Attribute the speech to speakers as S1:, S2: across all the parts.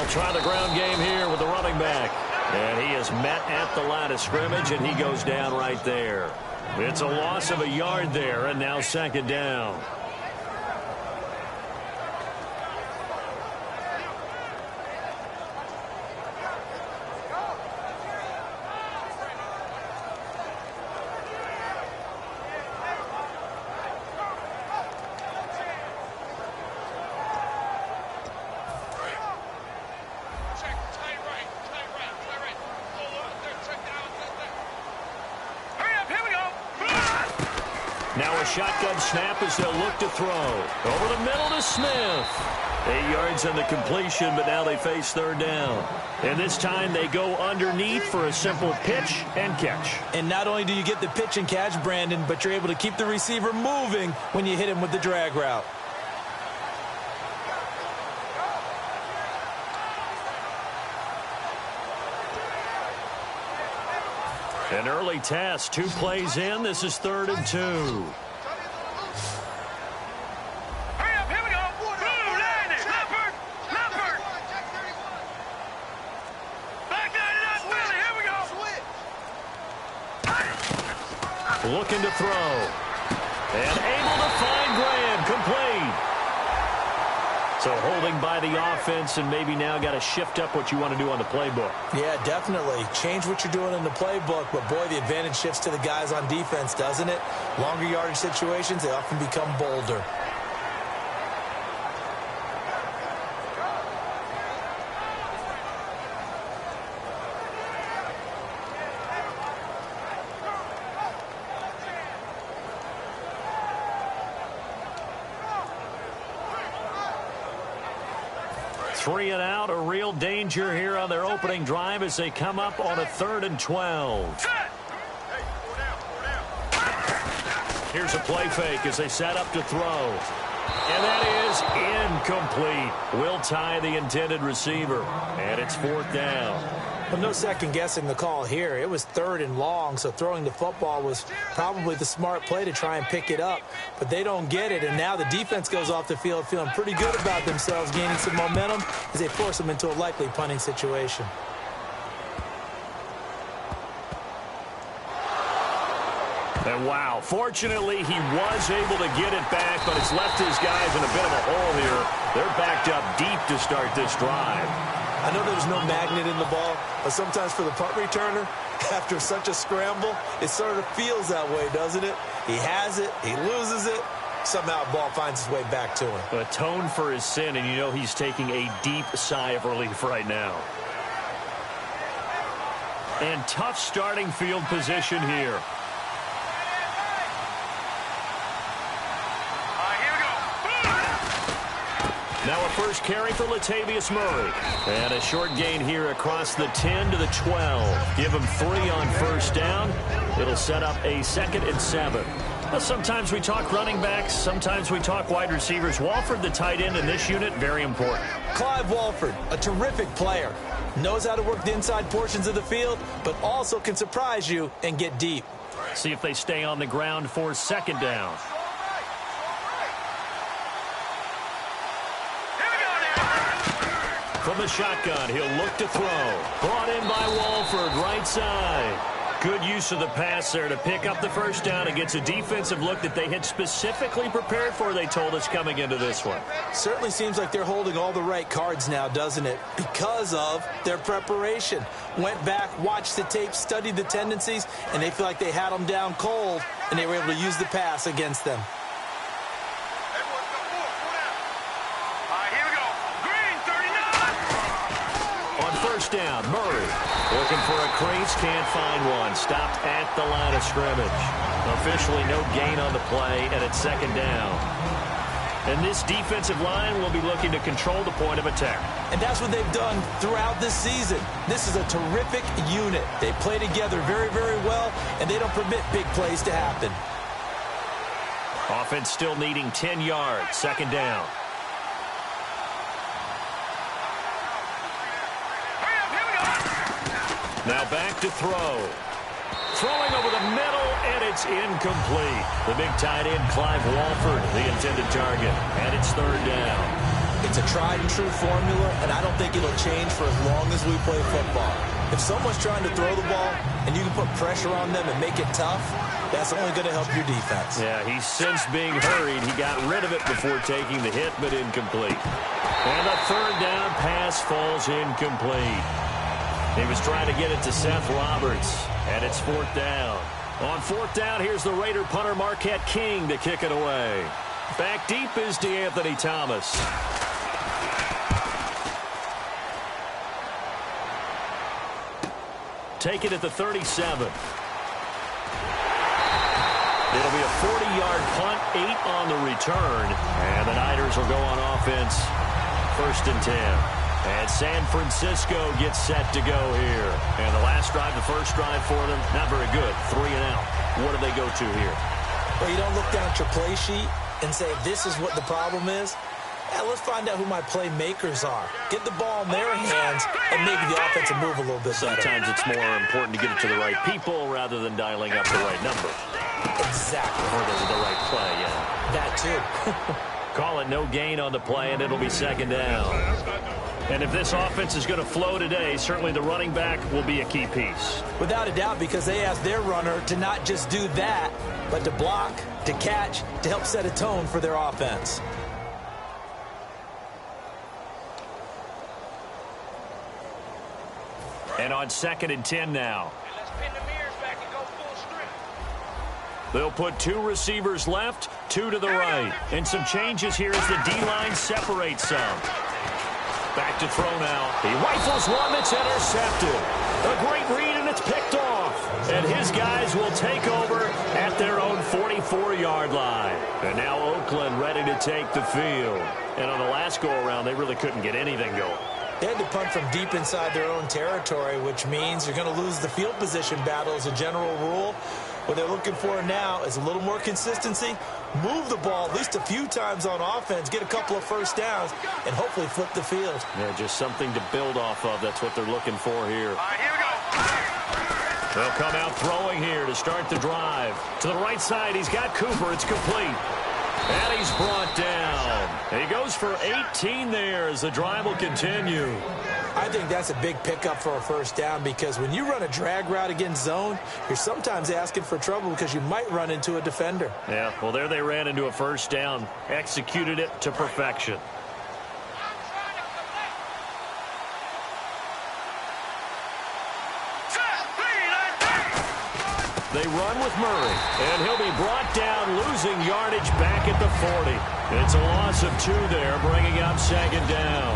S1: They'll try the ground game here with the running back. And he is met at the line of scrimmage, and he goes down right there. It's a loss of a yard there, and now second down. Now a shotgun snap as they'll look to throw. Over the middle to Smith. 8 yards on the completion, but now they face third down. And this time they go underneath for a simple pitch and catch.
S2: And not only do you get the pitch and catch, Brandon, but you're able to keep the receiver moving when you hit him with the drag route.
S1: An early test, 2 plays in. This is 3rd and 2.
S3: Hurry up, here we go. Blue, line it. Leopard. Back line it up, Willie. Here we go.
S1: Looking to throw. And able to find Graham. Complete. So holding by the offense, and maybe now got to shift up what you want to do on the playbook.
S2: Yeah, definitely. Change what you're doing in the playbook, but boy, the advantage shifts to the guys on defense, doesn't it? Longer yardage situations, they often become bolder.
S1: Three and out, a real danger here on their opening drive as they come up on a 3rd and 12. Here's a play fake as they set up to throw. And that is incomplete. Will tie the intended receiver. And it's 4th down.
S2: Well, no second guessing the call here. It was 3rd and long, so throwing the football was probably the smart play to try and pick it up. But they don't get it, and now the defense goes off the field feeling pretty good about themselves, gaining some momentum as they force them into a likely punting situation.
S1: And wow, fortunately he was able to get it back, but it's left his guys in a bit of a hole here. They're backed up deep to start this drive.
S2: I know there's no magnet in the ball, but sometimes for the punt returner, after such a scramble, it sort of feels that way, doesn't it? He has it, he loses it, somehow the ball finds its way back to him.
S1: Atone for his sin, and you know he's taking a deep sigh of relief right now. And tough starting field position here. Now a first carry for Latavius Murray. And a short gain here across the 10 to the 12. Give him 3 on first down. It'll set up a 2nd and 7. Well, sometimes we talk running backs. Sometimes we talk wide receivers. Walford, the tight end in this unit, very important.
S2: Clive Walford, a terrific player. Knows how to work the inside portions of the field, but also can surprise you and get deep.
S1: See if they stay on the ground for 2nd down. From the shotgun, he'll look to throw. Brought in by Walford, right side. Good use of the pass there to pick up the first down against a defensive look that they had specifically prepared for, they told us, coming into this one.
S2: Certainly seems like they're holding all the right cards now, doesn't it? Because of their preparation. Went back, watched the tape, studied the tendencies, and they feel like they had them down cold, and they were able to use the pass against them.
S1: First down, Murray looking for a crease, can't find one. Stopped at the line of scrimmage. Officially no gain on the play, and it's 2nd down. And this defensive line will be looking to control the point of attack.
S2: And that's what they've done throughout this season. This is a terrific unit. They play together very, very well, and they don't permit big plays to happen.
S1: Offense still needing 10 yards, 2nd down. Now back to throw. Throwing over the middle, and it's incomplete. The big tight end, Clive Walford, the intended target. And it's 3rd down.
S2: It's a tried-and-true formula, and I don't think it'll change for as long as we play football. If someone's trying to throw the ball and you can put pressure on them and make it tough, that's only going to help your defense.
S1: Yeah, he's since being hurried. He got rid of it before taking the hit, but incomplete. And the third down pass falls incomplete. He was trying to get it to Seth Roberts, and it's fourth down. On fourth down, here's the Raider punter Marquette King to kick it away. Back deep is DeAnthony Thomas. Take it at the 37. It'll be a 40-yard punt, 8 on the return. And the Niners will go on offense, 1st and 10. And San Francisco gets set to go here. And the last drive, the first drive for them, not very good. 3 and out. What do they go to here?
S2: Well, you don't look down at your play sheet and say, this is what the problem is. Yeah, let's find out who my playmakers are. Get the ball in their hands and maybe the offensive move a little bit better.
S1: Sometimes it's more important to get it to the right people rather than dialing up the right number.
S2: Exactly.
S1: Or the right play, yeah.
S2: That too.
S1: Call it no gain on the play, and it'll be second down. And if this offense is going to flow today, certainly the running back will be a key piece.
S2: Without a doubt, because they asked their runner to not just do that, but to block, to catch, to help set a tone for their offense.
S1: And on 2nd and 10 now.
S3: Let's pin the mirrors back and go full strip.
S1: They'll put 2 receivers left, 2 to the right. And some changes here as the D-line separates some. Back to throw now. He rifles one that's intercepted. A great read, and it's picked off. And his guys will take over at their own 44-yard line. And now Oakland ready to take the field. And on the last go-around, they really couldn't get anything going.
S2: They had to punt from deep inside their own territory, which means you're going to lose the field position battle as a general rule. What they're looking for now is a little more consistency, move the ball at least a few times on offense, get a couple of first downs, and hopefully flip the field.
S1: Yeah, just something to build off of. That's what they're looking for here.
S3: All right, here we go.
S1: They'll come out throwing here to start the drive. To the right side, he's got Cooper. It's complete. And he's brought down. He goes for 18 there as the drive will continue.
S2: I think that's a big pickup for a first down because when you run a drag route against zone, you're sometimes asking for trouble because you might run into a defender.
S1: Yeah, well, there they ran into a first down. Executed it to perfection. They run with Murray, and he'll be brought down, losing yardage back at the 40. It's a loss of 2 there, bringing up second down.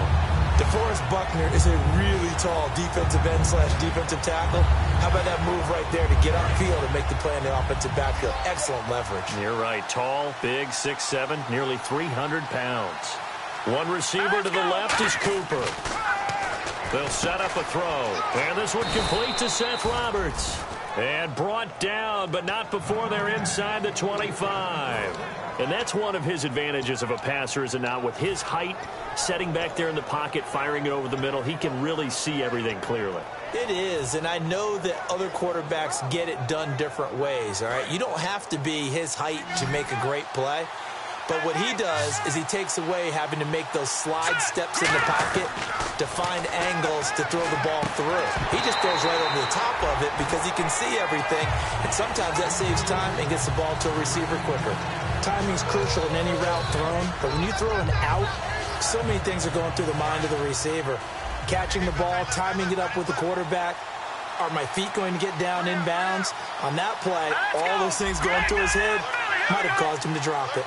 S2: DeForest Buckner is a really tall defensive end / defensive tackle. How about that move right there to get upfield and make the play in the offensive backfield? Excellent leverage.
S1: You're right. Tall, big, 6'7", nearly 300 pounds. One receiver to the left is Cooper. They'll set up a throw, and this one complete to Seth Roberts. And brought down, but not before they're inside the 25. And that's one of his advantages of a passer, is it not? With his height, setting back there in the pocket, firing it over the middle, he can really see everything clearly.
S2: It is, and I know that other quarterbacks get it done different ways, all right? You don't have to be his height to make a great play. But what he does is he takes away having to make those slide steps in the pocket to find angles to throw the ball through. He just throws right over the top of it because he can see everything, and sometimes that saves time and gets the ball to a receiver quicker. Timing's crucial in any route thrown, but when you throw an out, so many things are going through the mind of the receiver. Catching the ball, timing it up with the quarterback. Are my feet going to get down inbounds? On that play, all those things going through his head might have caused him to drop it.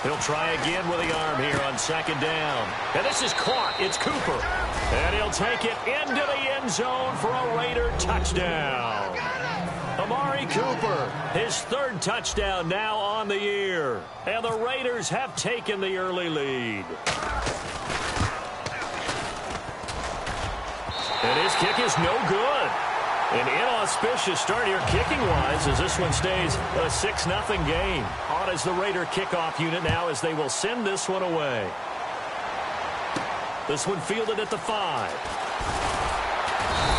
S1: He'll try again with the arm here on second down. And this is caught. It's Cooper. And he'll take it into the end zone for a Raider touchdown. Amari Cooper, his 3rd touchdown now on the year. And the Raiders have taken the early lead. And his kick is no good. An inauspicious start here kicking-wise as this one stays a 6-0 game. On as the Raider kickoff unit now as they will send this one away. This one fielded at the 5.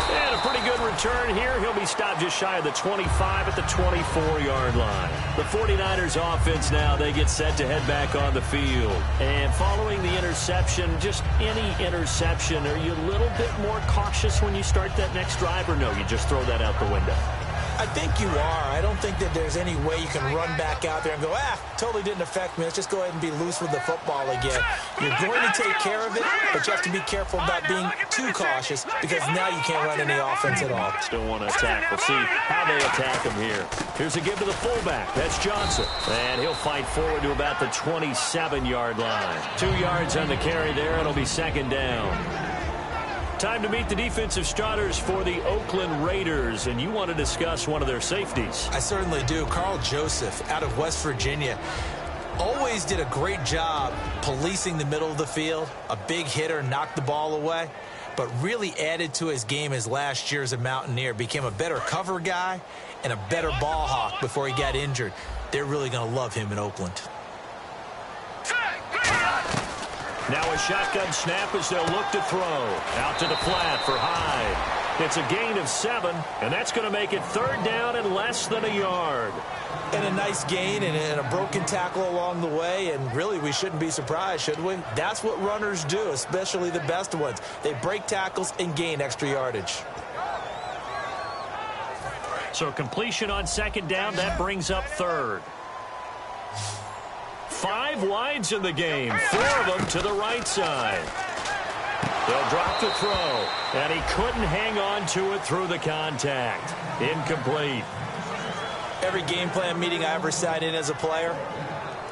S1: And a pretty good return here. He'll be stopped just shy of the 25 at the 24-yard line. The 49ers offense now, they get set to head back on the field. And following the interception, just any interception, are you a little bit more cautious when you start that next drive, or no, you just throw that out the window?
S2: I think you are. I don't think that there's any way you can run back out there and go, totally didn't affect me. Let's just go ahead and be loose with the football again. You're going to take care of it, but you have to be careful about being too cautious because now you can't run any offense at all.
S1: Still want to attack. We'll see how they attack him here. Here's a give to the fullback. That's Johnson. And he'll fight forward to about the 27-yard line. 2 yards on the carry there. It'll be second down. Time to meet the defensive starters for the Oakland Raiders, and you want to discuss one of their safeties.
S2: I certainly do. Carl Joseph out of West Virginia always did a great job policing the middle of the field. A big hitter, knocked the ball away, but really added to his game as last year as a Mountaineer. Became a better cover guy and a better ball hawk before he got injured. They're really going to love him in Oakland.
S1: Now a shotgun snap as they'll look to throw. Out to the flat for Hyde. It's a gain of 7, and that's going to make it third down and less than a yard.
S2: And a nice gain and a broken tackle along the way, and really we shouldn't be surprised, should we? That's what runners do, especially the best ones. They break tackles and gain extra yardage.
S1: So completion on second down, that brings up third. 5 wides in the game, 4 of them to the right side. They'll drop the throw, and he couldn't hang on to it through the contact. Incomplete.
S2: Every game plan meeting I ever sat in as a player,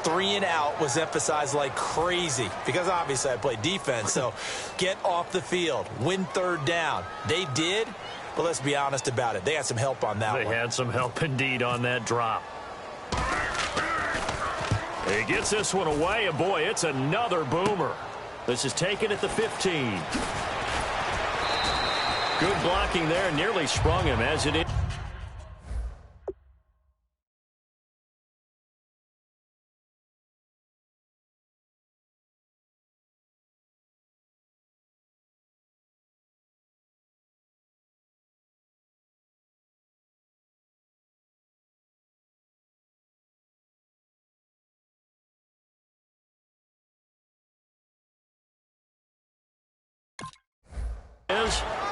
S2: 3 and out was emphasized like crazy because obviously I played defense. So get off the field, win third down. They did, but let's be honest about it. They had some help on that one.
S1: They had some help indeed on that drop. He gets this one away, and boy, it's another boomer. This is taken at the 15. Good blocking there, nearly sprung him as it is.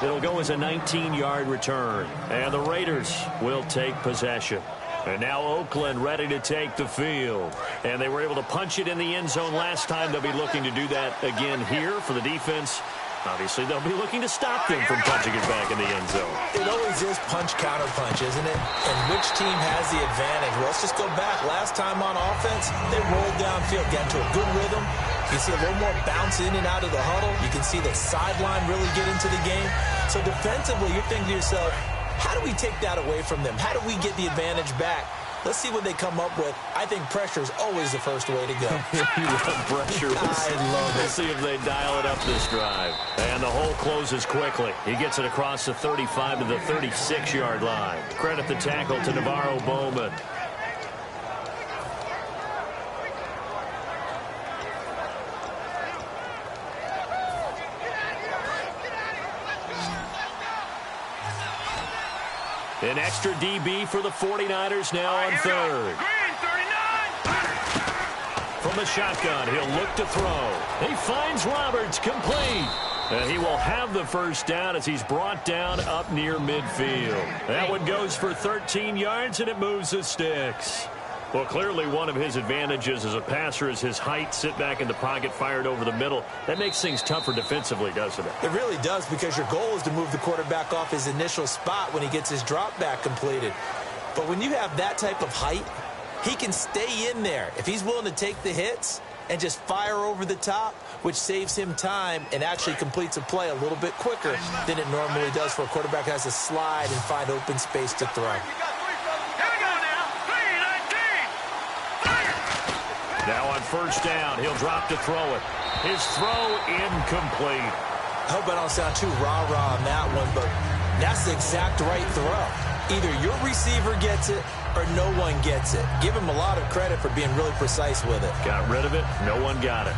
S1: It'll go as a 19-yard return, and the Raiders will take possession. And now Oakland ready to take the field. And they were able to punch it in the end zone last time. They'll be looking to do that again here for the defense. Obviously, they'll be looking to stop them from punching it back in the end zone.
S2: It always is punch-counter-punch, isn't it? And which team has the advantage? Well, let's just go back. Last time on offense, they rolled downfield, got into a good rhythm. You see a little more bounce in and out of the huddle. You can see the sideline really get into the game. So defensively, you're thinking to yourself, how do we take that away from them? How do we get the advantage back? Let's see what they come up with. I think pressure is always the first way to go.
S1: You love pressure.
S2: I love it.
S1: We'll see if they dial it up this drive. And the hole closes quickly. He gets it across the 35 to the 36-yard line. Credit the tackle to Navarro Bowman. An extra DB for the 49ers now on third. From the shotgun, he'll look to throw. He finds Roberts, complete. And he will have the first down as he's brought down up near midfield. That one goes for 13 yards, and it moves the sticks. Well, clearly one of his advantages as a passer is his height. Sit back in the pocket, fired over the middle. That makes things tougher defensively, doesn't it?
S2: It really does, because your goal is to move the quarterback off his initial spot when he gets his drop back completed. But when you have that type of height, he can stay in there. If he's willing to take the hits and just fire over the top, which saves him time and actually completes a play a little bit quicker than it normally does for a quarterback who has to slide and find open space to throw.
S1: Now on first down, he'll drop to throw it. His throw incomplete.
S2: I hope I don't sound too rah-rah on that one, but that's the exact right throw. Either your receiver gets it or no one gets it. Give him a lot of credit for being really precise with it.
S1: Got rid of it. No one got it.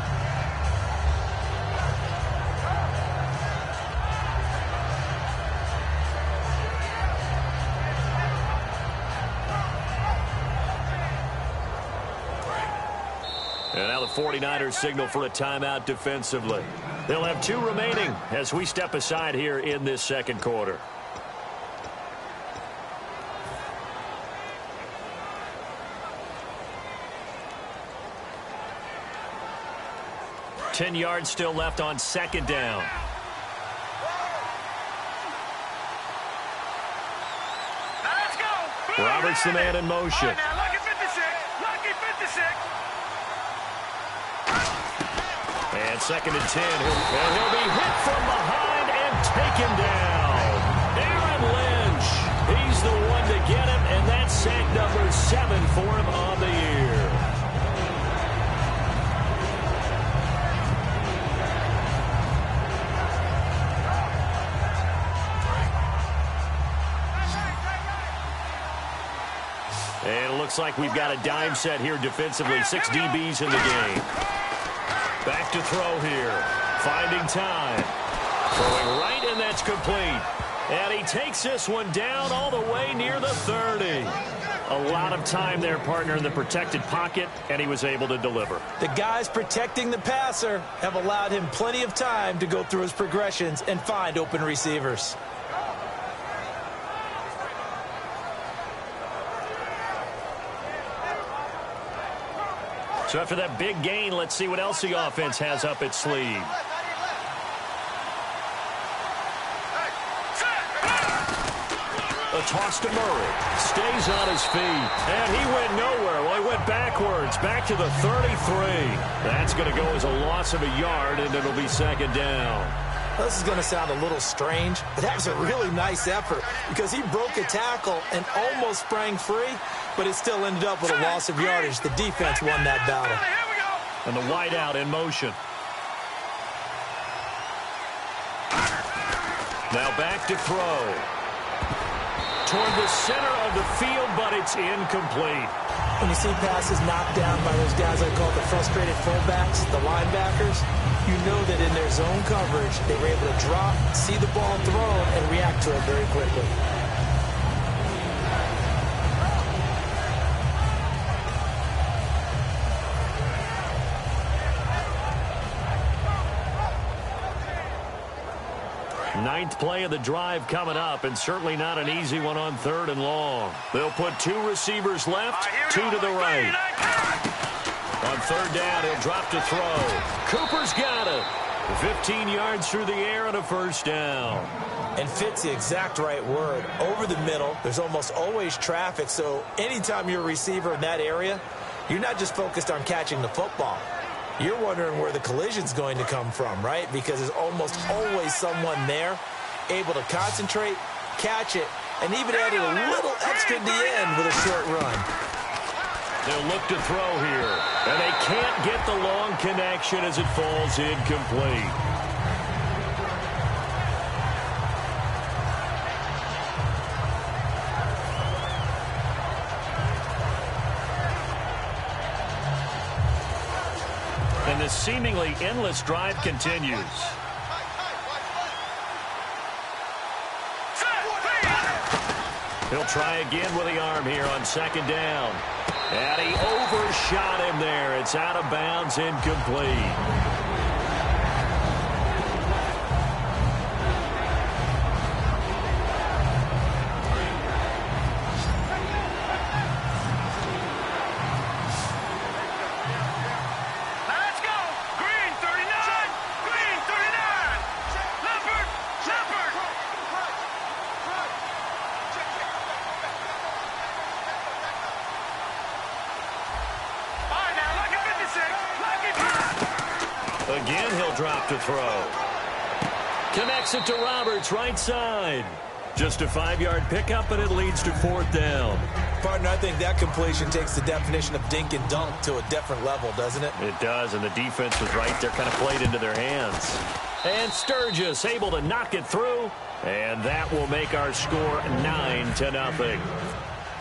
S1: And now the 49ers signal for a timeout defensively. They'll have 2 remaining as we step aside here in this second quarter. Ten yards still left on second down.
S3: Let's go.
S1: Roberts the man in motion.
S3: Right now, lucky 56. Lucky 56.
S1: And second and 10. He'll be hit from behind and taken down. Aaron Lynch. He's the one to get him, and that's sack number 7 for him on the year. And it looks like we've got a dime set here defensively. 6 DBs in the game. Back to throw here. Finding time. Throwing right, and that's complete. And he takes this one down all the way near the 30. A lot of time there, partner, in the protected pocket, and he was able to deliver.
S2: The guys protecting the passer have allowed him plenty of time to go through his progressions and find open receivers.
S1: So after that big gain, let's see what else the offense has up its sleeve. A toss to Murray. Stays on his feet. And he went nowhere. Well, he went backwards. Back to the 33. That's going to go as a loss of a yard, and it'll be second down.
S2: This is going to sound a little strange, but that was a really nice effort because he broke a tackle and almost sprang free, but it still ended up with a loss of yardage. The defense won that battle.
S1: And the wideout in motion. Now back to throw. Toward the center of the field, but it's incomplete.
S2: When you see passes knocked down by those guys I call the frustrated fullbacks, the linebackers, you know that in their zone coverage, they were able to drop, see the ball thrown, and react to it very quickly.
S1: Ninth play of the drive coming up, and certainly not an easy one on 3rd and long. They'll put 2 receivers left, 2 to the right. On 3rd down, he'll drop to throw. Cooper's got it. 15 yards through the air and a first down.
S2: And fit's the exact right word. Over the middle, there's almost always traffic, so anytime you're a receiver in that area, you're not just focused on catching the football. You're wondering where the collision's going to come from, right? Because there's almost always someone there able to concentrate, catch it, and even add a little extra at the end with a short run.
S1: They'll look to throw here, and they can't get the long connection as it falls incomplete. And this seemingly endless drive continues. He'll try again with the arm here on 2nd down. And he overshot him there. It's out of bounds, incomplete. Again, he'll drop to throw. Connects it to Roberts, right side. Just a 5-yard pickup, and it leads to 4th down.
S2: Partner, I think that completion takes the definition of dink and dunk to a different level, doesn't it?
S1: It does, and the defense was right there, kind of played into their hands. And Sturgis able to knock it through, and that will make our score 9-0.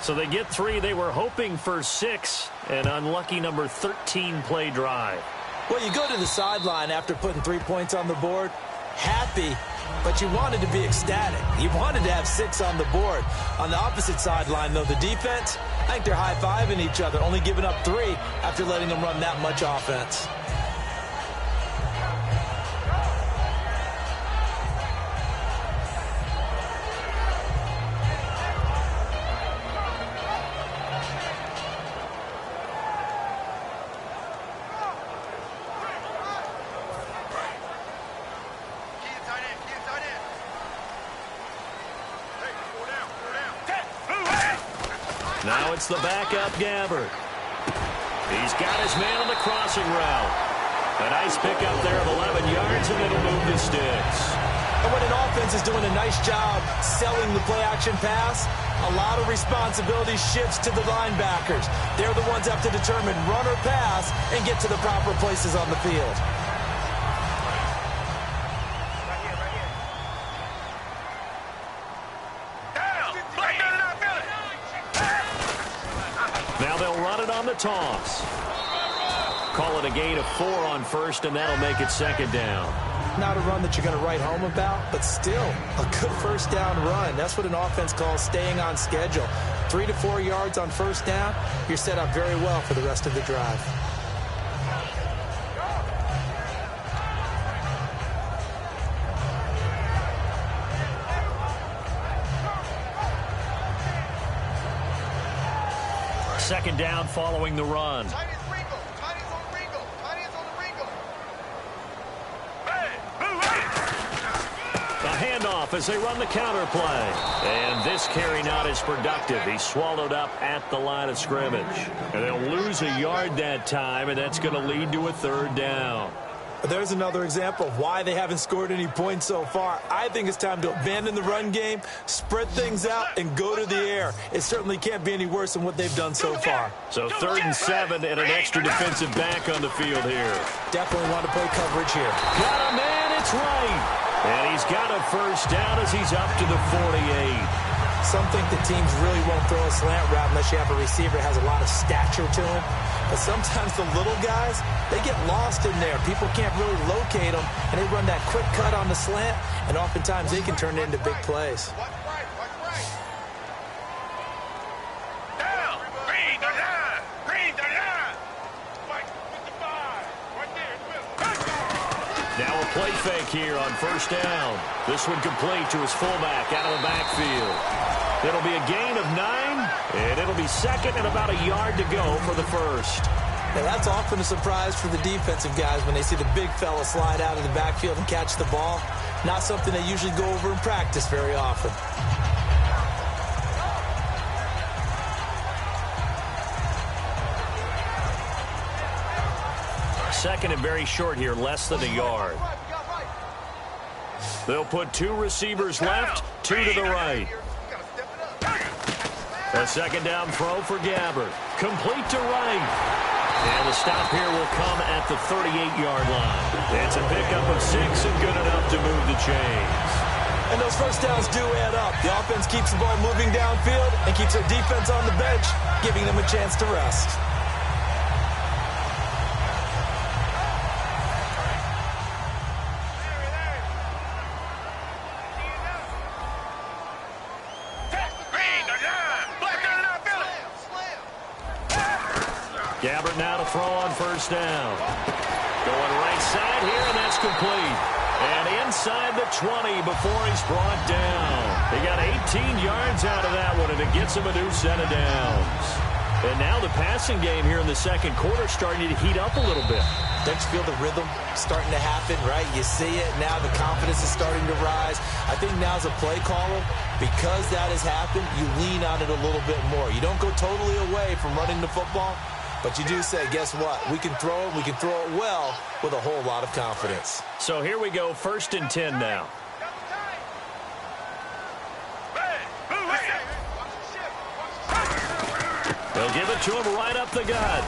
S1: So they get 3. They were hoping for 6, an unlucky number 13 play drive.
S2: Well, you go to the sideline after putting 3 points on the board, happy but you wanted to be ecstatic. You wanted to have 6 on the board. On the opposite sideline, though, the defense, I think they're high-fiving each other, only giving up 3 after letting them run that much offense.
S1: Now it's the backup Gabbert. He's got his man on the crossing route. A nice pickup there of 11 yards, and it'll move the sticks.
S2: And when an offense is doing a nice job selling the play-action pass, a lot of responsibility shifts to the linebackers. They're the ones that have to determine run or pass and get to the proper places on the field.
S1: Now they'll run it on the toss. Call it a gain of 4 on first, and that'll make it second down.
S2: Not a run that you're going to write home about, but still a good first down run. That's what an offense calls staying on schedule. 3 to 4 yards on first down, you're set up very well for the rest of the drive.
S1: Second down following the run. A handoff as they run the counter play. And this carry not as productive. He's swallowed up at the line of scrimmage. And they'll lose a yard that time, and that's going to lead to a third down.
S2: There's another example of why they haven't scored any points so far. I think it's time to abandon the run game, spread things out, and go to the air. It certainly can't be any worse than what they've done so far.
S1: So 3rd and 7 and an extra defensive back on the field here.
S2: Definitely want to play coverage here.
S1: Got a man, it's right. And he's got a first down as he's up to the 48.
S2: Some think the teams really won't throw a slant route unless you have a receiver that has a lot of stature to him. But sometimes the little guys, they get lost in there. People can't really locate them, and they run that quick cut on the slant, and oftentimes they can turn it into big plays.
S1: Now a play fake here on first down. This one complete to his fullback out of the backfield. It'll be a gain of 9, and it'll be second and about a yard to go for the first.
S2: Now that's often a surprise for the defensive guys when they see the big fella slide out of the backfield and catch the ball. Not something they usually go over in practice very often.
S1: Second and very short here, less than a yard. They'll put 2 receivers left, 2 to the right. A second down throw for Gabbert. Complete to right. And the stop here will come at the 38-yard line. It's a pickup of 6 and good enough to move the chains.
S2: And those first downs do add up. The offense keeps the ball moving downfield and keeps their defense on the bench, giving them a chance to rest.
S1: Gabbert now to throw on first down. Going right side here, and that's complete. And inside the 20 before he's brought down. He got 18 yards out of that one, and it gets him a new set of downs. And now the passing game here in the second quarter starting to heat up a little bit.
S2: Don't you feel the rhythm starting to happen, right? You see it now. The confidence is starting to rise. I think now as a play caller, because that has happened, you lean on it a little bit more. You don't go totally away from running the football, but you do say, guess what? We can throw it. We can throw it well with a whole lot of confidence.
S1: So here we go, 1st and 10 now. They'll give it to him right up the gut.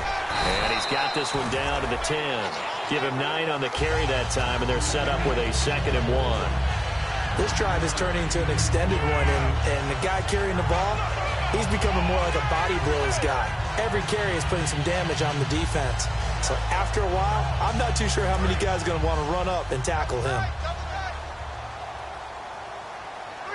S1: And he's got this one down to the 10. Give him 9 on the carry that time, and they're set up with a 2nd and 1.
S2: This drive is turning into an extended one, and the guy carrying the ball, he's becoming more like a body blows guy. Every carry is putting some damage on the defense. So after a while, I'm not too sure how many guys are going to want to run up and tackle him.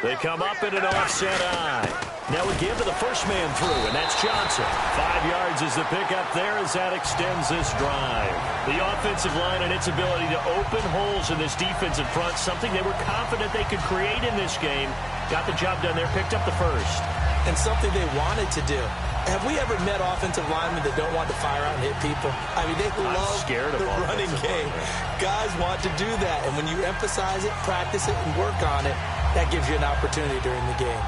S1: They come up in an offset eye. Now we give to the first man through, and that's Johnson. 5 yards is the pickup there as that extends this drive. The offensive line and its ability to open holes in this defensive front, something they were confident they could create in this game. Got the job done there, picked up the first.
S2: And something they wanted to do. Have we ever met offensive linemen that don't want to fire out and hit people? I mean, they love the running game. Guys want to do that, and when you emphasize it, practice it, and work on it, that gives you an opportunity during the game.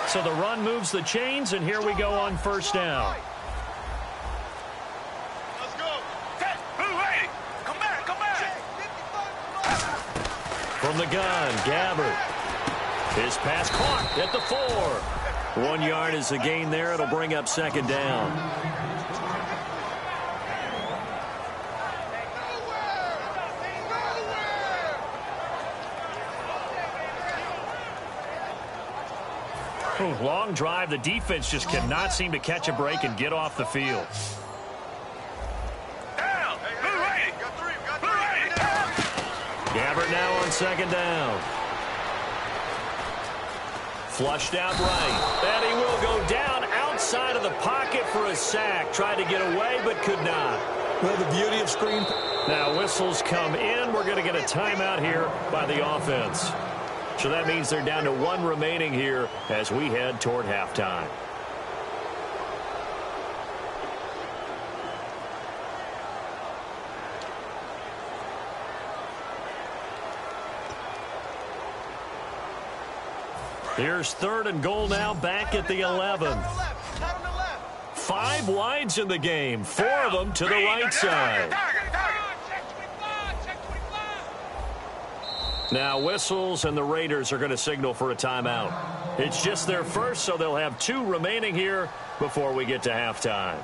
S1: So the run moves the chains, and here we go on first down.
S3: Let's go. Hey, come back, come back.
S1: From the gun, Gabbert. His pass caught at the 4. 1 yard is the gain there. It'll bring up second down. Long drive. The defense just cannot seem to catch a break and get off the field.
S3: Down.
S1: Gabbert now on second down. Flushed out right. And he will go down outside of the pocket for a sack. Tried to get away, but could not.
S2: Well, the beauty of screen.
S1: Now whistles come in. We're going to get a timeout here by the offense. So that means they're down to 1 remaining here as we head toward halftime. Here's 3rd and goal now, back at the 11. 5 wides in the game, 4 of them to the right side. Now whistles, and the Raiders are going to signal for a timeout. It's just their first, so they'll have 2 remaining here before we get to halftime.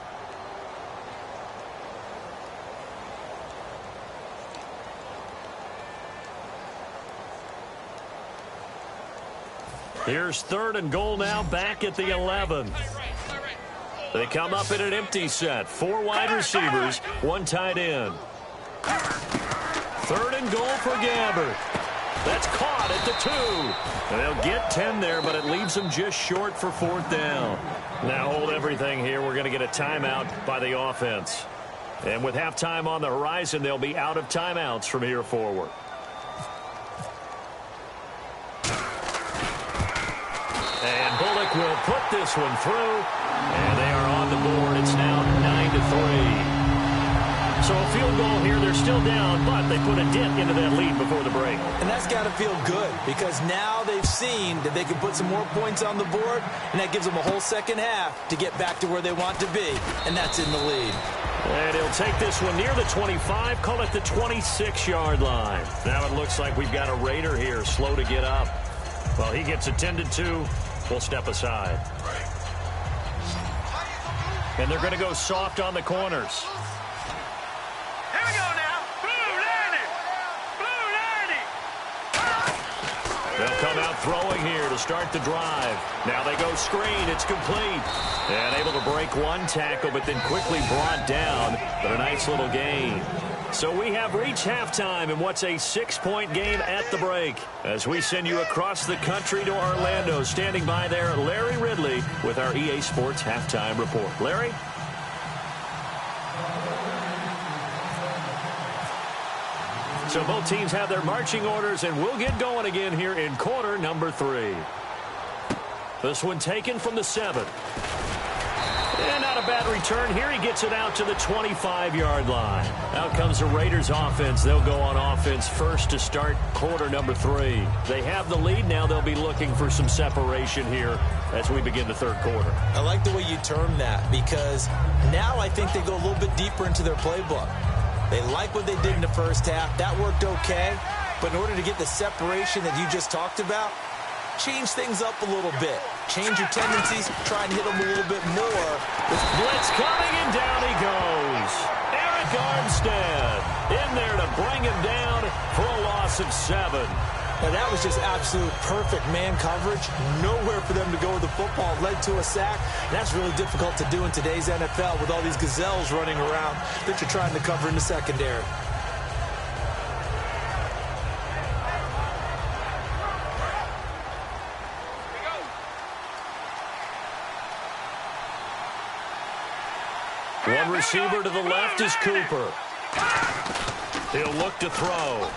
S1: Here's 3rd and goal now, back at the 11. They come up in an empty set. 4 wide receivers, 1 tight end. 3rd and goal for Gabbert. That's caught at the 2. And they'll get 10 there, but it leaves them just short for 4th down. Now hold everything here. We're going to get a timeout by the offense. And with halftime on the horizon, they'll be out of timeouts from here forward. And Bullock will put this one through. And they are on the board. It's now 9-3. So a field goal here. They're still down, but they put a dent into that lead before the break.
S2: And that's got to feel good because now they've seen that they can put some more points on the board, and that gives them a whole second half to get back to where they want to be, and that's in the lead.
S1: And he'll take this one near the 25, call it the 26-yard line. Now it looks like we've got a Raider here, slow to get up. Well, he gets attended to. We'll step aside. And they're going to go soft on the corners.
S3: Here we go now. Blue landing. Blue landing.
S1: They'll come out throwing here to start the drive. Now they go screen. It's complete. And able to break 1 tackle, but then quickly brought down. But a nice little gain. So we have reached halftime in what's a 6-point game at the break. As we send you across the country to Orlando, standing by there, Larry Ridley with our EA Sports Halftime Report. Larry? So both teams have their marching orders, and we'll get going again here in quarter number 3. This one taken from the 7. And not a bad return here. He gets it out to the 25-yard line. Out comes the Raiders offense. They'll go on offense first to start quarter number 3. They have the lead. Now they'll be looking for some separation here as we begin the 3rd quarter.
S2: I like the way you term that because now I think they go a little bit deeper into their playbook. They like what they did in the first half. That worked okay. But in order to get the separation that you just talked about, change things up a little bit. Change your tendencies. Try and hit them a little bit more.
S1: Blitz coming, and down he goes. Eric Armstead in there to bring him down for a loss of 7.
S2: Now, that was just absolute perfect man coverage. Nowhere for them to go with the football. Led to a sack. And that's really difficult to do in today's NFL with all these gazelles running around that you're trying to cover in the secondary.
S1: One receiver to the left is Cooper. He'll look to throw.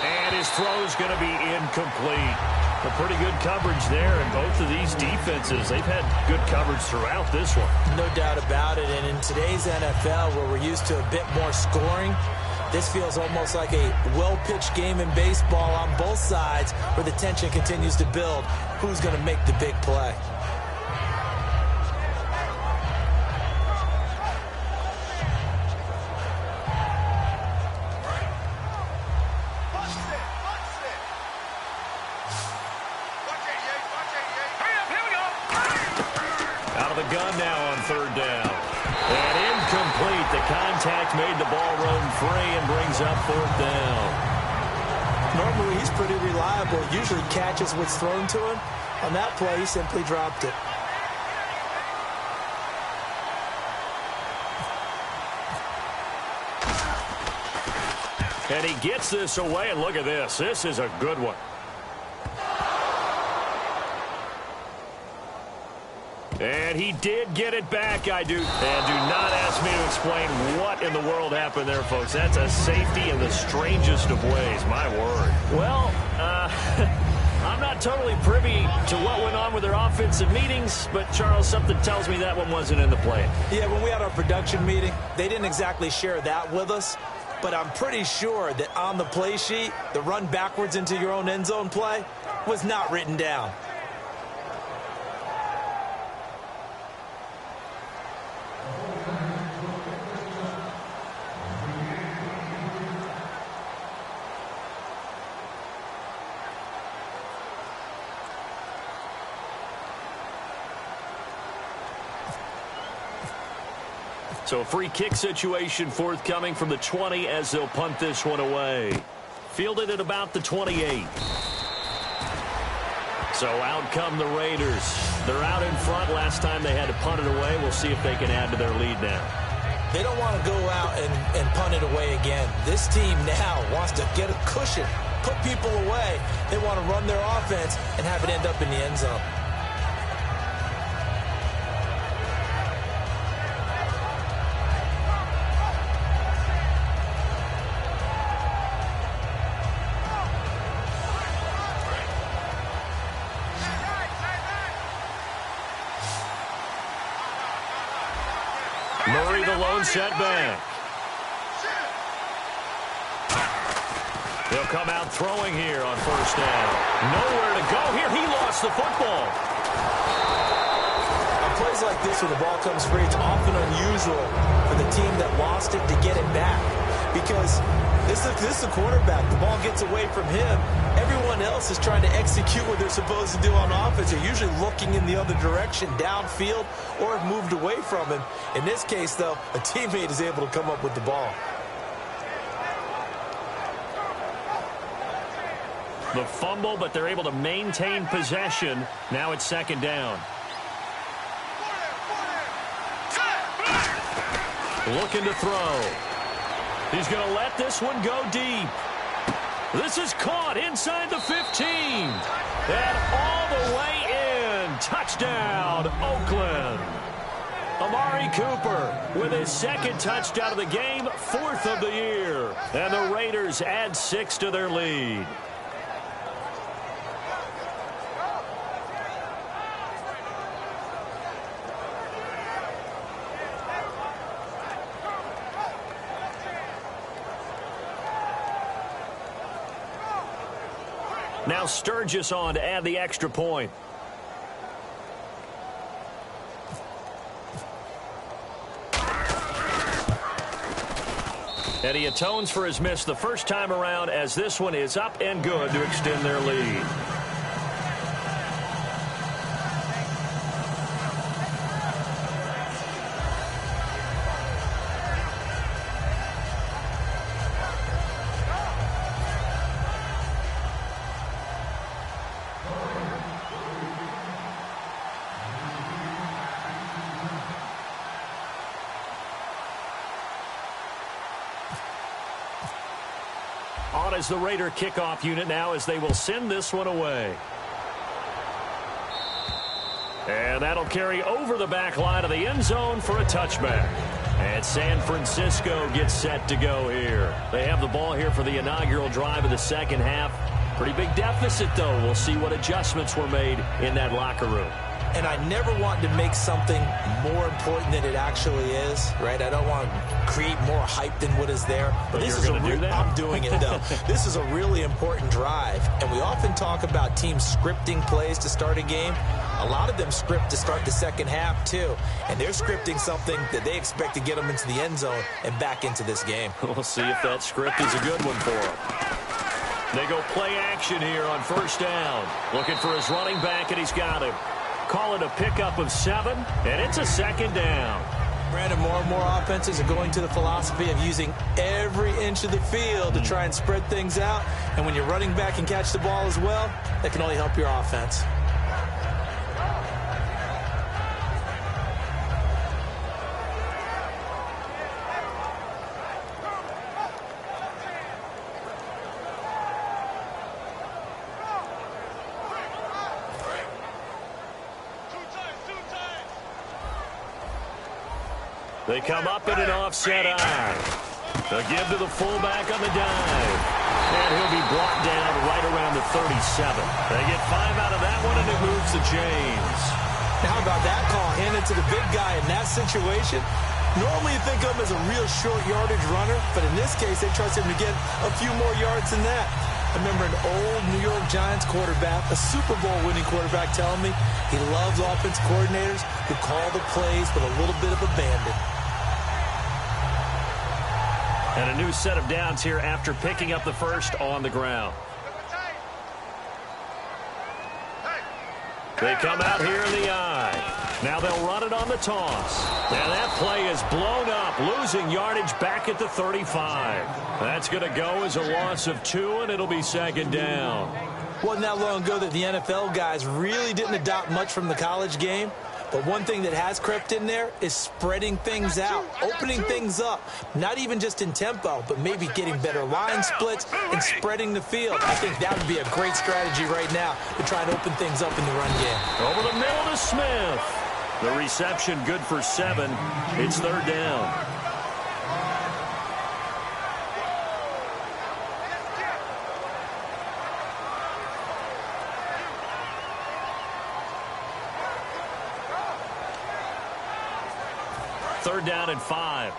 S1: And his throw's going to be incomplete. A pretty good coverage there, and both of these defenses, they've had good coverage throughout this one.
S2: No doubt about it, and in today's NFL, where we're used to a bit more scoring, this feels almost like a well-pitched game in baseball on both sides where the tension continues to build. Who's going to make the big play?
S1: Gun now on third down. And incomplete. The contact made the ball run free and brings up fourth down.
S2: Normally, he's pretty reliable. Usually catches what's thrown to him. On that play, he simply dropped it.
S1: And he gets this away, and look at this. This is a good one. And he did get it back, And do not ask me to explain what in the world happened there, folks. That's a safety in the strangest of ways, my word. Well, I'm not totally privy to what went on with their offensive meetings, but, Charles, something tells me that one wasn't in the plan.
S2: Yeah, when we had our production meeting, they didn't exactly share that with us, but I'm pretty sure that on the play sheet, the run backwards into your own end zone play was not written down.
S1: So a free kick situation forthcoming from the 20 as they'll punt this one away. Fielded at about the 28. So out come the Raiders. They're out in front. Last time they had to punt it away. We'll see if they can add to their lead now.
S2: They don't want to go out and punt it away again. This team now wants to get a cushion, put people away. They want to run their offense and have it end up in the end zone.
S1: Murray, the lone setback. He'll come out throwing here on first down. Nowhere to go here. He lost the football.
S2: On plays like this, when the ball comes free, it's often unusual for the team that lost it to get it back. Because this is the quarterback. The ball gets away from him. Everyone else is trying to execute what they're supposed to do on offense. They're usually looking in the other direction, downfield, or have moved away from him. In this case, though, a teammate is able to come up with the ball.
S1: The fumble, but they're able to maintain possession. Now it's second down. Looking to throw. He's going to let this one go deep. This is caught inside the 15. And all the way in. Touchdown, Oakland. Amari Cooper with his second touchdown of the game, fourth of the year. And the Raiders add 6 to their lead. Now Sturgis on to add the extra point. And he atones for his miss the first time around, as this one is up and good to extend their lead. out as the Raider kickoff unit now as they will send this one away. And that'll carry over the back line of the end zone for a touchback. And San Francisco gets set to go here. They have the ball here for the inaugural drive of the second half. Pretty big deficit, though. We'll see what adjustments were made in that locker room.
S2: And I never want to make something more important than it actually is, right? I don't want to create more hype than what is there.
S1: But this is
S2: I'm doing it, though. This is a really important drive. And we often talk about teams scripting plays to start a game. A lot of them script to start the second half, too. And they're scripting something that they expect to get them into the end zone and back into this game.
S1: We'll see if that script is a good one for them. They go play action here on first down. Looking for his running back, and he's got him. Call it a pickup of 7, and it's a second down.
S2: Brandon, more and more offenses are going to the philosophy of using every inch of the field to try and spread things out. And when you're running back and catch the ball as well, that can only help your offense.
S1: They come up in an offset eye. They'll give to the fullback on the dive. And he'll be brought down right around the 37. They get 5 out of that one, and it moves the chains.
S2: Now, how about that call handed to the big guy in that situation? Normally you think of him as a real short yardage runner, but in this case, they trust him to get a few more yards than that. I remember an old New York Giants quarterback, a Super Bowl winning quarterback, telling me he loves offense coordinators who call the plays with a little bit of abandon.
S1: And a new set of downs here after picking up the first on the ground. They come out here in the eye. Now they'll run it on the toss. And that play is blown up, losing yardage back at the 35. That's going to go as a loss of 2, and it'll be second down.
S2: Wasn't that long ago that the NFL guys really didn't adopt much from the college game. But one thing that has crept in there is spreading things out, opening things up, not even just in tempo, but maybe getting better line splits and spreading the field. I think that would be a great strategy right now to try and open things up in the run game.
S1: Over the middle to Smith. The reception good for 7. It's third down. Third down and 5.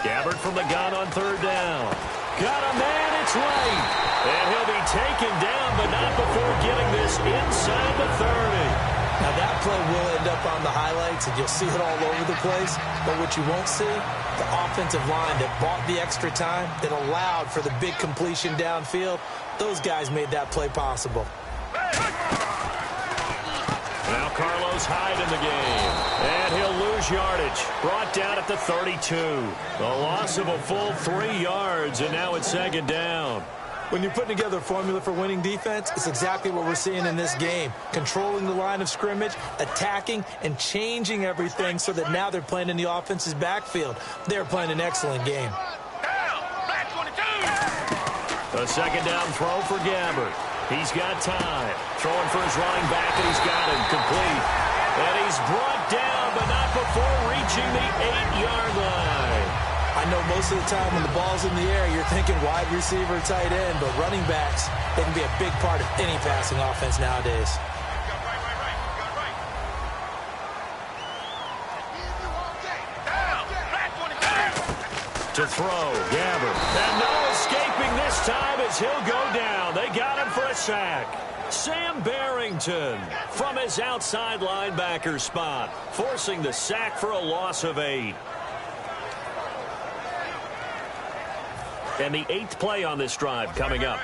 S1: Gabbard from the gun on third down. Got a man, it's right. And he'll be taken down, but not before getting this inside the 30.
S2: Now that play will end up on the highlights, and you'll see it all over the place. But what you won't see, the offensive line that bought the extra time, that allowed for the big completion downfield, those guys made that play possible.
S1: Now Carlos Hyde in the game. And he'll lose yardage. Brought down at the 32. A loss of a full 3 yards, and now it's second down.
S2: When you're putting together a formula for winning defense, it's exactly what we're seeing in this game. Controlling the line of scrimmage, attacking, and changing everything so that now they're playing in the offense's backfield. They're playing an excellent game.
S1: A second down throw for Gabbard. He's got time. Throwing for his running back, and he's got him complete. And he's brought down, but not before reaching the 8-yard line.
S2: I know most of the time when the ball's in the air, you're thinking wide receiver, tight end, but running backs, they can be a big part of any passing offense nowadays.
S1: To throw, Gabbard. And no escaping this time as he'll go down. They got him for a sack. Sam Barrington from his outside linebacker spot, forcing the sack for a loss of 8. And the 8th play on this drive coming up.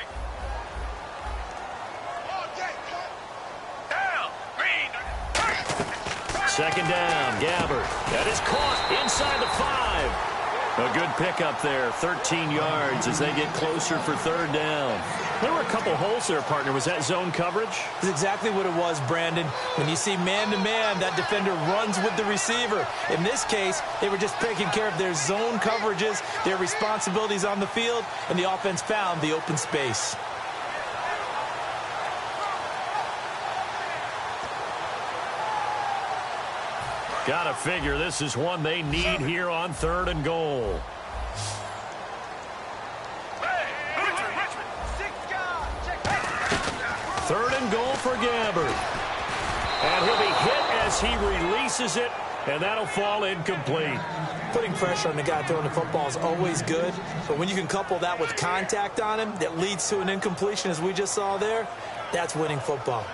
S1: Second down, Gabbard. That is caught inside the 5. A good pickup there, 13 yards as they get closer for third down. There were a couple holes there, partner. Was that zone coverage?
S2: That's exactly what it was, Brandon. When you see man-to-man, that defender runs with the receiver. In this case, they were just taking care of their zone coverages, their responsibilities on the field, and the offense found the open space.
S1: Gotta figure this is one they need here on 3rd and goal. Third and goal for Gabbard. And he'll be hit as he releases it, and that'll fall incomplete.
S2: Putting pressure on the guy throwing the football is always good, but when you can couple that with contact on him that leads to an incompletion, as we just saw there, that's winning football.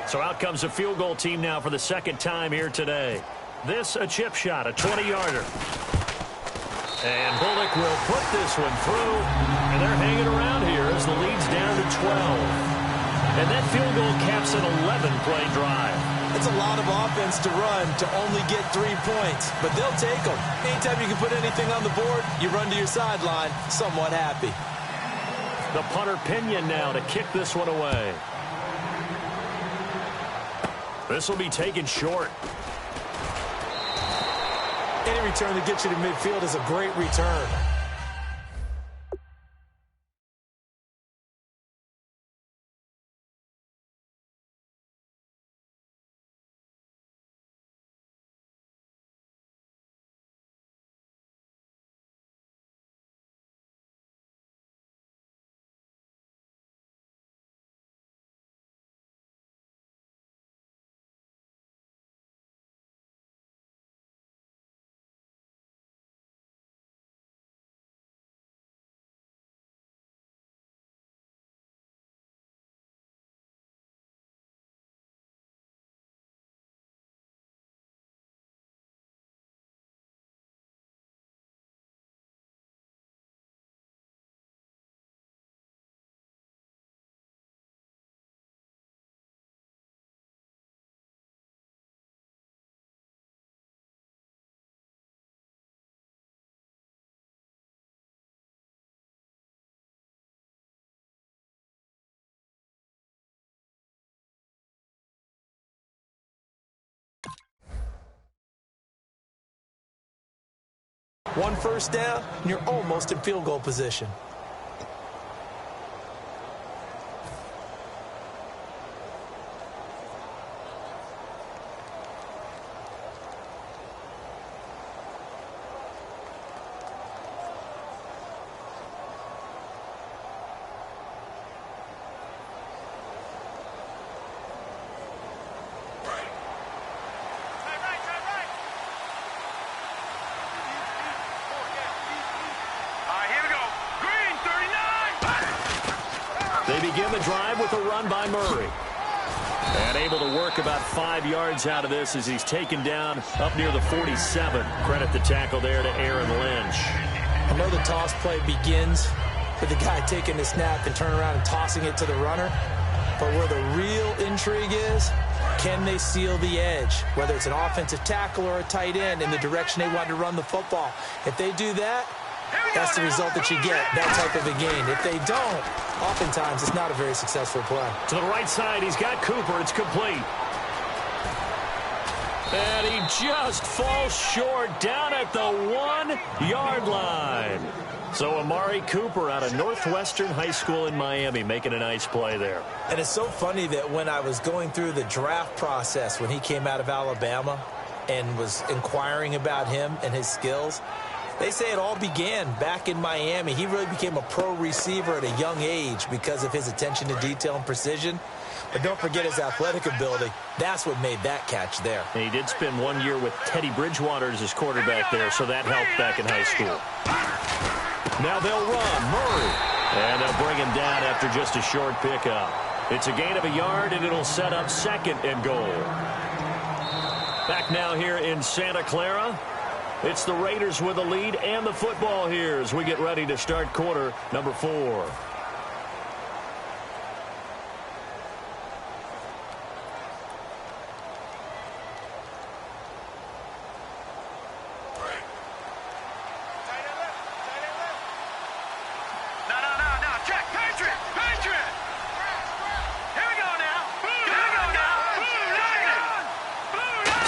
S1: So out comes the field goal team now for the second time here today. This a chip shot, a 20-yarder. And Bullock will put this one through, and they're hanging around here as the lead's down to 12. And that field goal caps an 11-play drive.
S2: It's a lot of offense to run to only get 3 points, but they'll take them. Anytime you can put anything on the board, you run to your sideline somewhat happy.
S1: The punter Pinion now to kick this one away. This will be taken short.
S2: Any return that gets you to midfield is a great return. One first down, and you're almost in field goal position.
S1: They begin the drive with a run by Murray. And able to work about 5 yards out of this as he's taken down up near the 47. Credit the tackle there to Aaron Lynch.
S2: I know the toss play begins with the guy taking the snap and turning around and tossing it to the runner. But where the real intrigue is, can they seal the edge? Whether it's an offensive tackle or a tight end in the direction they want to run the football. If they do that, that's the result that you get, that type of a gain. If they don't, oftentimes it's not a very successful play.
S1: To the right side, he's got Cooper. It's complete. And he just falls short down at the 1-yard line. So Amari Cooper out of Northwestern High School in Miami making a nice play there.
S2: And it's so funny that when I was going through the draft process when he came out of Alabama and was inquiring about him and his skills, they say it all began back in Miami. He really became a pro receiver at a young age because of his attention to detail and precision. But don't forget his athletic ability. That's what made that catch there.
S1: And he did spend 1 year with Teddy Bridgewater as his quarterback there, so that helped back in high school. Now they'll run. Murray. And they'll bring him down after just a short pickup. It's a gain of a yard, and it'll set up 2nd and goal. Back now here in Santa Clara. It's the Raiders with the lead and the football here as we get ready to start quarter number 4.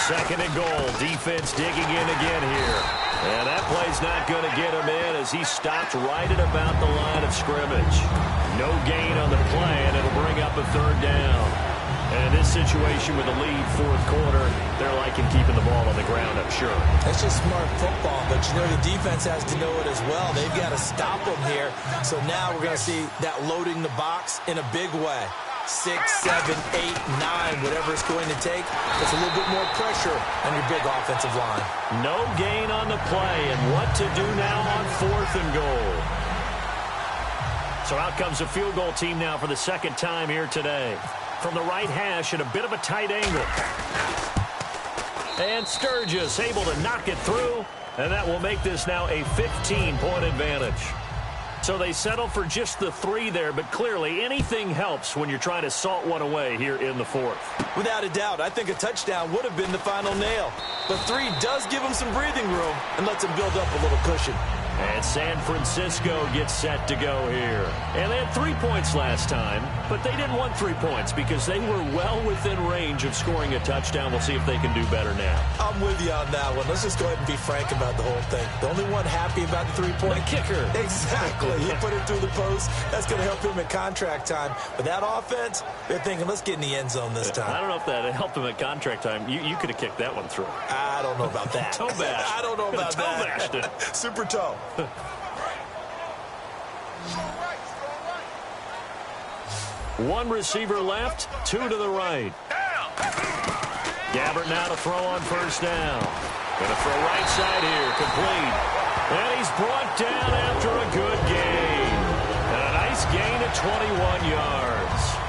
S1: Second and goal. Defense digging in again here. And that play's not going to get him in as he stopped right at about the line of scrimmage. No gain on the play, and it'll bring up a third down. And in this situation with the lead fourth quarter, they're liking keeping the ball on the ground, I'm sure.
S2: That's just smart football, but you know the defense has to know it as well. They've got to stop them here. So now we're going to see that loading the box in a big way. 6, 7, 8, 9, whatever it's going to take. It's a little bit more pressure on your big offensive line.
S1: No gain on the play, and what to do now on fourth and goal. So out comes a field goal team now for the second time here today. From the right hash at a bit of a tight angle. And Sturgis able to knock it through, and that will make this now a 15-point advantage. So they settle for just the 3 there, but clearly anything helps when you're trying to salt one away here in the fourth.
S2: Without a doubt, I think a touchdown would have been the final nail. But 3 does give them some breathing room and lets them build up a little cushion.
S1: And San Francisco gets set to go here. And they had 3 points last time, but they didn't want 3 points because they were well within range of scoring a touchdown. We'll see if they can do better now.
S2: I'm with you on that one. Let's just go ahead and be frank about the whole thing. The only one happy about the 3-point
S1: kicker.
S2: Exactly. He put it through the post. That's going to help him at contract time. But that offense, they're thinking, let's get in the end zone this time.
S1: I don't know if that helped him at contract time. You could have kicked that one through.
S2: I don't know about that.
S1: Toe bash.
S2: I don't know about
S1: toe
S2: that.
S1: Bashed it.
S2: Super toe.
S1: One receiver left, 2 to the right. Gabbert now to throw on first down. Going to throw right side here, complete. And he's brought down after a good gain. And a nice gain of 21 yards.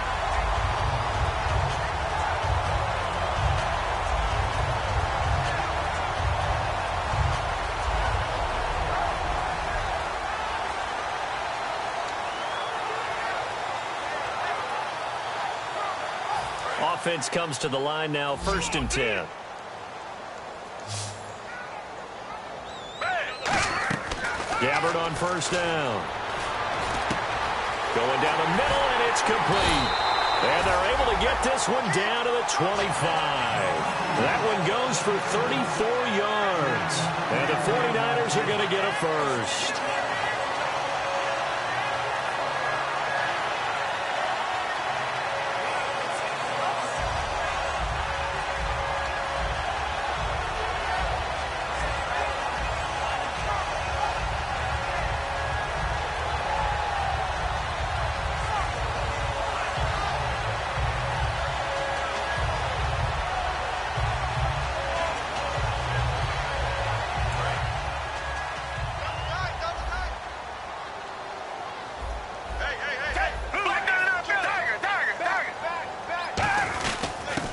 S1: Offense comes to the line now, 1st and 10. Gabbert on first down. Going down the middle, and it's complete. And they're able to get this one down to the 25. That one goes for 34 yards. And the 49ers are going to get a first.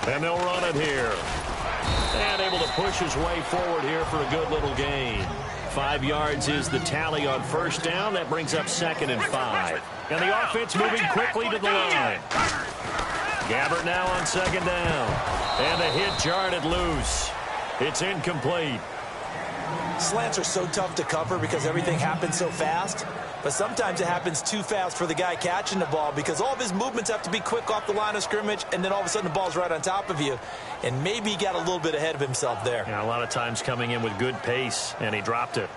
S1: And they'll run it here. And able to push his way forward here for a good little gain. 5 yards is the tally on first down. That brings up 2nd and 5. And the offense moving quickly to the line. Gabbert now on 2nd down. And the hit jarred it loose. It's incomplete.
S2: Slants are so tough to cover because everything happens so fast. But sometimes it happens too fast for the guy catching the ball because all of his movements have to be quick off the line of scrimmage, and then all of a sudden the ball's right on top of you. And maybe he got a little bit ahead of himself there.
S1: Yeah, a lot of times coming in with good pace, and he dropped it.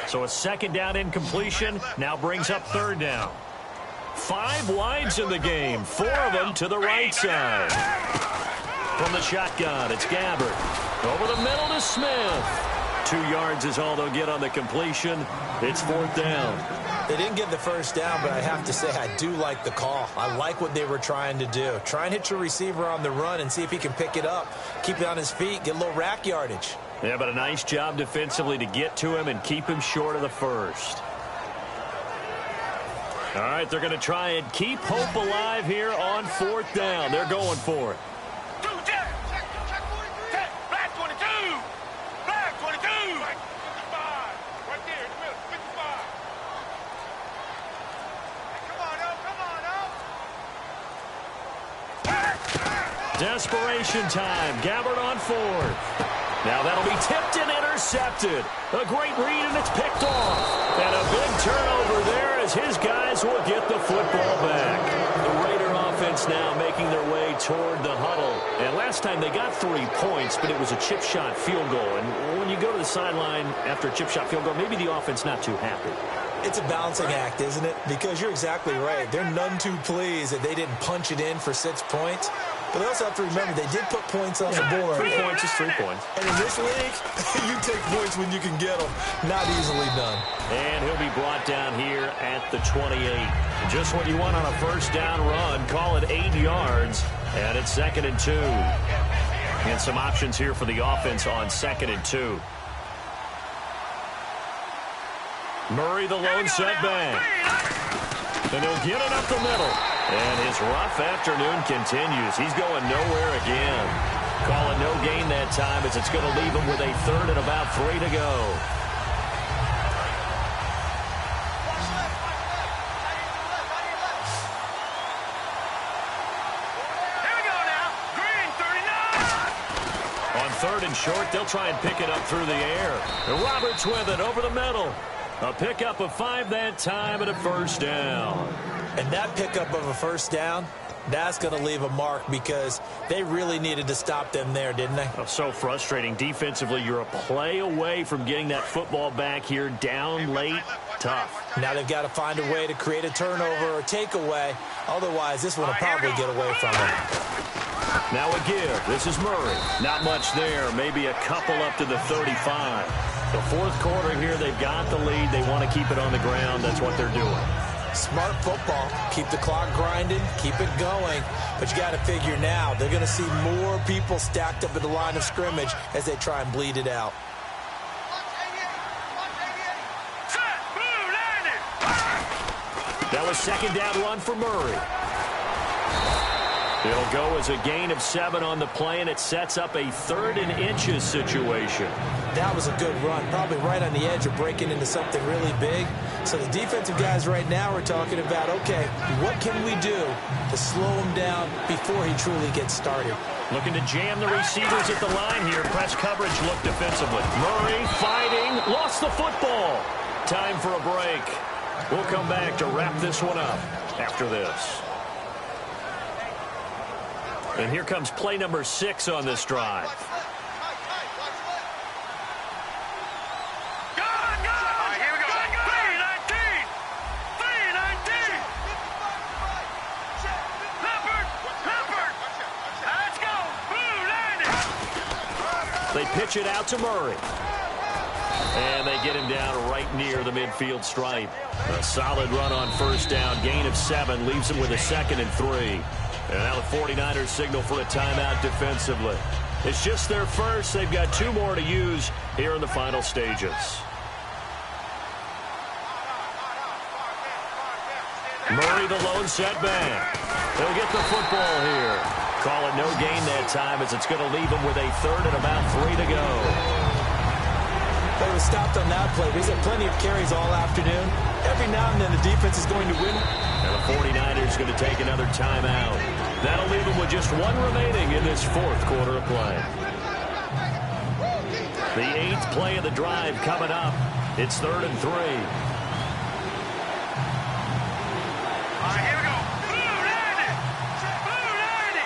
S1: So a 2nd down incompletion now brings up 3rd down. 5 wides in the game, 4 of them to the right side. From the shotgun, it's Gabbert. Over the middle to Smith. 2 yards is all they'll get on the completion. It's 4th down.
S2: They didn't get the first down, but I have to say I do like the call. I like what they were trying to do. Try and hit your receiver on the run and see if he can pick it up. Keep it on his feet, get a little rack yardage.
S1: Yeah, but a nice job defensively to get to him and keep him short of the first. All right, they're going to try and keep hope alive here on 4th down. They're going for it. Desperation time. Gabbert on 4th. Now that'll be tipped and intercepted. A great read, and it's picked off. And a big turnover there as his guys will get the football back. The Raider offense offense now making their way toward the huddle. And last time they got 3 points, but it was a chip shot field goal. And when you go to the sideline after a chip shot field goal, maybe the offense not too happy.
S2: It's a balancing act, isn't it? Because you're exactly right. They're none too pleased that they didn't punch it in for 6 points. But they also have to remember they did put points on the board.
S1: 3 points is 3 points.
S2: And in this league, you take points when you can get them. Not easily done.
S1: And he'll be brought down here at the 28. Just what you want on a first down run. Call it 8 yards. And it's 2nd and 2. And some options here for the offense on 2nd and 2. Murray, the lone setback. And he'll get it up the middle. And his rough afternoon continues. He's going nowhere again. Call it no gain that time as it's going to leave him with a 3rd and about 3 to go.
S3: Here we go now. Green, 39.
S1: On 3rd and short, they'll try and pick it up through the air. And Roberts with it over the middle. A pickup of 5 that time and a first down.
S2: And that pickup of a first down, that's going to leave a mark because they really needed to stop them there, didn't they?
S1: Oh, so frustrating. Defensively, you're a play away from getting that football back here down late. Tough.
S2: Now they've got to find a way to create a turnover or takeaway. Otherwise, this one will probably get away from them.
S1: Now a give. This is Murray. Not much there. Maybe a couple up to the 35. The 4th quarter here, they've got the lead. They want to keep it on the ground. That's what they're doing.
S2: Smart football. Keep the clock grinding. Keep it going. But you got to figure now, they're going to see more people stacked up at the line of scrimmage as they try and bleed it out.
S1: That was 2nd down run for Murray. It'll go as a gain of 7 on the play, and it sets up a 3rd and inches situation.
S2: That was a good run, probably right on the edge of breaking into something really big. So the defensive guys right now are talking about, okay, what can we do to slow him down before he truly gets started?
S1: Looking to jam the receivers at the line here. Press coverage look defensively. Murray fighting, lost the football. Time for a break. We'll come back to wrap this one up after this. And here comes play number 6 on this drive. They pitch it out to Murray. And they get him down right near the midfield stripe. A solid run on first down. Gain of 7 leaves him with a 2nd and 3. And now the 49ers signal for a timeout defensively. It's just their first. They've got 2 more to use here in the final stages. Murray, the lone setback. He'll get the football here. Call it no gain that time as it's going to leave him with a 3rd and about 3 to go.
S2: But it was stopped on that play. He's had plenty of carries all afternoon. Every now and then the defense is going to win.
S1: And the 49ers going to take another timeout. That'll leave them with just 1 remaining in this 4th quarter of play. The 8th play of the drive coming up. It's 3rd and 3.
S3: All right, here we go. Blue 90. Blue 90.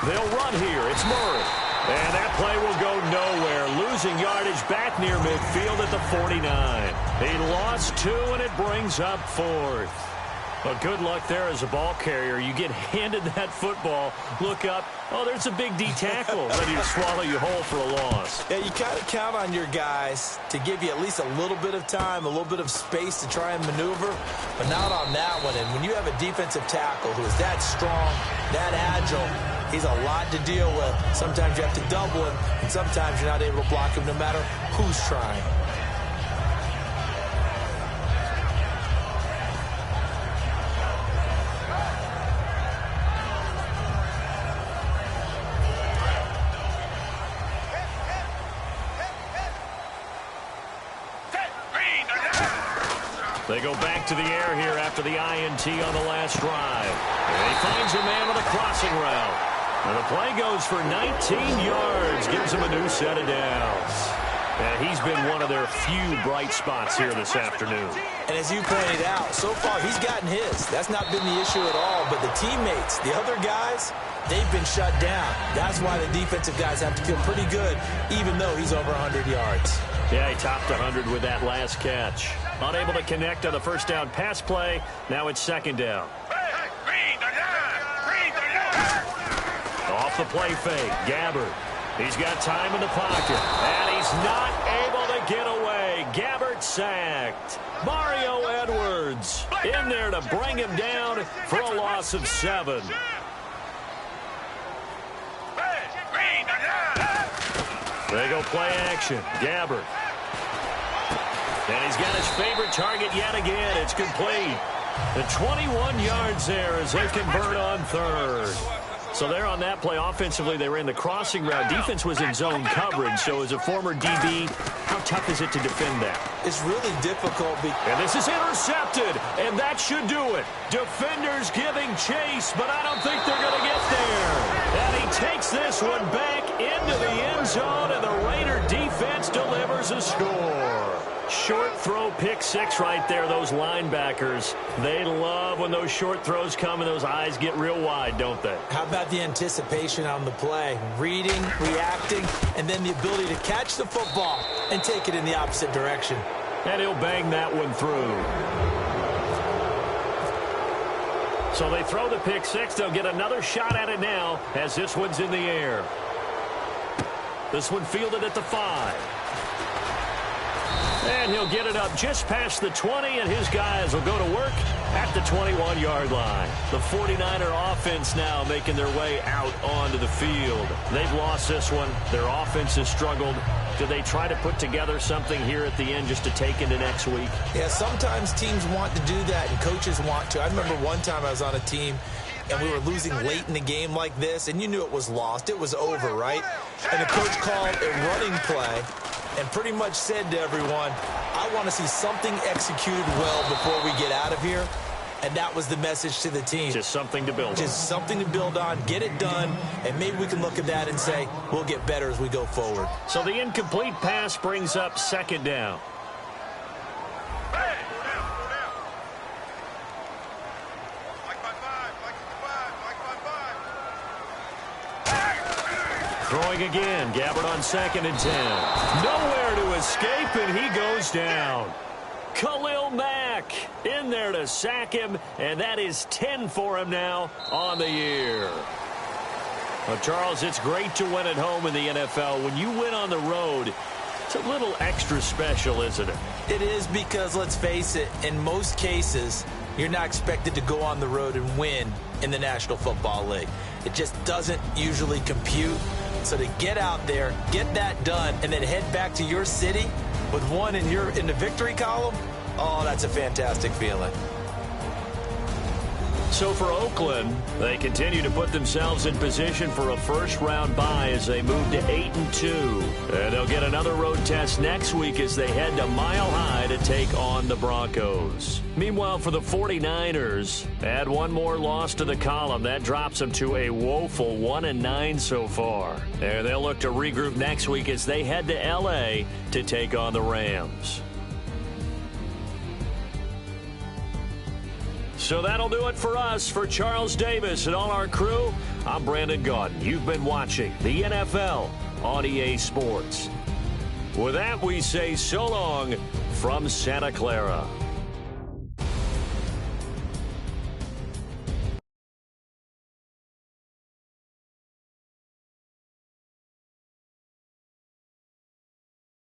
S1: They'll run here. It's Murray. And that play will go nowhere. Losing yardage back near midfield at the 49. He lost 2, and it brings up 4th. But good luck there as a ball carrier. You get handed that football, look up, oh, there's a big D tackle ready to swallow you whole for a loss.
S2: Yeah, you kind of count on your guys to give you at least a little bit of time, a little bit of space to try and maneuver, but not on that one. And when you have a defensive tackle who is that strong, that agile, he's a lot to deal with. Sometimes you have to double him, and sometimes you're not able to block him no matter who's trying.
S1: They go back to the air here after the INT on the last drive. And he finds a man with a crossing route. And the play goes for 19 yards, gives him a new set of downs. And he's been one of their few bright spots here this afternoon.
S2: And as you pointed out, so far he's gotten his. That's not been the issue at all. But the teammates, the other guys, they've been shut down. That's why the defensive guys have to feel pretty good, even though he's over 100 yards.
S1: Yeah, he topped 100 with that last catch. Unable to connect on the first down pass play. Now it's second down. Off the play fake, Gabbard. He's got time in the pocket, and he's not able to get away. Gabbard sacked. Mario Edwards in there to bring him down for a loss of 7. They go play action. Gabbard. And he's got his favorite target yet again. It's complete. The 21 yards there as they convert on third. So there on that play, offensively, they ran the crossing route. Defense was in zone coverage. So as a former DB, how tough is it to defend that?
S2: It's really difficult.
S1: And this is intercepted, and that should do it. Defenders giving chase, but I don't think they're going to get there. And he takes this one back into the end zone, and the Raider defense delivers a score. Short throw pick 6 right there. Those linebackers, they love when those short throws come and those eyes get real wide, don't they?
S2: How about the anticipation on the play? Reading, reacting, and then the ability to catch the football and take it in the opposite direction.
S1: And he'll bang that one through. So they throw the pick 6. They'll get another shot at it now as this one's in the air. This one fielded at the 5. And he'll get it up just past the 20, and his guys will go to work at the 21-yard line. The 49er offense now making their way out onto the field. They've lost this one. Their offense has struggled. Do they try to put together something here at the end just to take into next week?
S2: Yeah, sometimes teams want to do that, and coaches want to. I remember one time I was on a team, and we were losing late in the game like this, and you knew it was lost. It was over, right? And the coach called a running play and pretty much said to everyone, I want to see something executed well before we get out of here. And that was the message to the team.
S1: Just something to build on.
S2: Just something to build on, get it done, and maybe we can look at that and say, we'll get better as we go forward.
S1: So the incomplete pass brings up second down. Throwing again. Gabbard on 2nd and 10. Nowhere to escape, and he goes down. Khalil Mack in there to sack him, and that is 10 for him now on the year. Well, Charles, it's great to win at home in the NFL. When you win on the road, it's a little extra special, isn't it?
S2: It is, because, let's face it, in most cases, you're not expected to go on the road and win in the National Football League. It just doesn't usually compute. So to get out there, get that done, and then head back to your city with one in the victory column, oh, that's a fantastic feeling.
S1: So for Oakland, they continue to put themselves in position for a first-round bye as they move to 8-2. And they'll get another road test next week as they head to Mile High to take on the Broncos. Meanwhile, for the 49ers, add one more loss to the column. That drops them to a woeful 1-9 so far. And they'll look to regroup next week as they head to L.A. to take on the Rams. So that'll do it for us. For Charles Davis and all our crew, I'm Brandon Gaudin. You've been watching the NFL on EA Sports. With that, we say so long from Santa Clara.